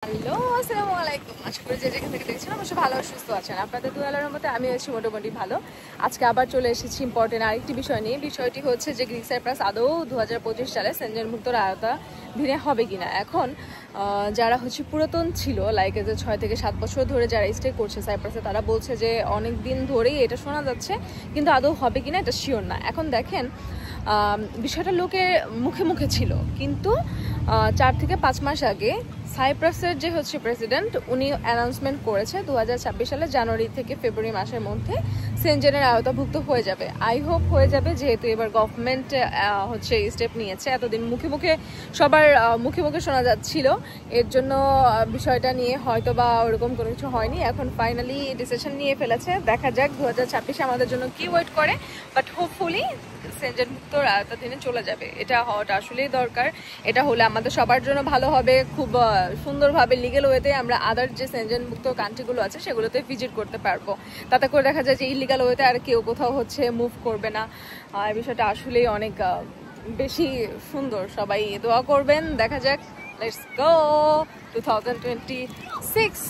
Hello, আসসালামু আলাইকুম। আশা করি যে যেখান থেকে দেখছেন অবশ্যই ভালো আর সুস্থ আছেন। আপনাদের দোয়া আল্লাহর রহমতে আমি আছি মোটামুটি ভালো। আজকে আবার চলে এসেছি ইম্পর্টেন্ট আরেকটি বিষয় নিয়ে। বিষয়টি হচ্ছে যে গ্রিক সাইপ্রাস আদৌ 2025 সালে সেনজেনভুক্তর আওতাধীনে হবে কিনা। এখন যারা হচ্ছে পুরাতন ছিল, লাইক যে 6 থেকে 7 বছর ধরে যারা স্টে করছে সাইপ্রাসে, তারা বলছে যে অনেক দিন ধরেই এটা শোনা যাচ্ছে, কিন্তু আদৌ হবে কিনা এটা শিওর না। এখন দেখেন, বিষয়টা লোকের মুখে মুখে ছিল, কিন্তু 4 থেকে 5 মাস আগে সাইপ্রাসের যে হচ্ছে প্রেসিডেন্ট, উনি অ্যানাউন্সমেন্ট করেছে 2026 সালে জানুয়ারি থেকে ফেব্রুয়ারি মাসের মধ্যে সেনজেনের আওতাভুক্ত হয়ে যাবে। আই হোপ হয়ে যাবে, যেহেতু এবার গভর্নমেন্ট হচ্ছে স্টেপ নিয়েছে। এতদিন মুখে মুখে সবার মুখে মুখে শোনা যাচ্ছিল, এর জন্য বিষয়টা নিয়ে হয়তো বা ওরকম কোনো কিছু হয়নি। এখন ফাইনালি ডিসিশন নিয়ে ফেলেছে। দেখা যাক 2026 আমাদের জন্য কি ওয়েট করে, বাট হোপফুলি সেনজেনভুক্তর আওতাধীনে চলে যাবে। এটা হওয়াটা আসলেই দরকার। এটা হলে আমাদের সবার জন্য ভালো হবে। খুব সুন্দরভাবে লিগেল ওয়েতে আমরা আদার যে সেনজেনভুক্ত কান্ট্রিগুলো আছে সেগুলোতে ভিজিট করতে পারবো। তাতে করে দেখা যায় যে ইলিগাল ওয়েতে আর কেউ কোথাও হচ্ছে মুভ করবে না। এই বিষয়টা আসলেই অনেক বেশি সুন্দর। সবাই দোয়া করবেন। দেখা যাক, লেটস গো 2026।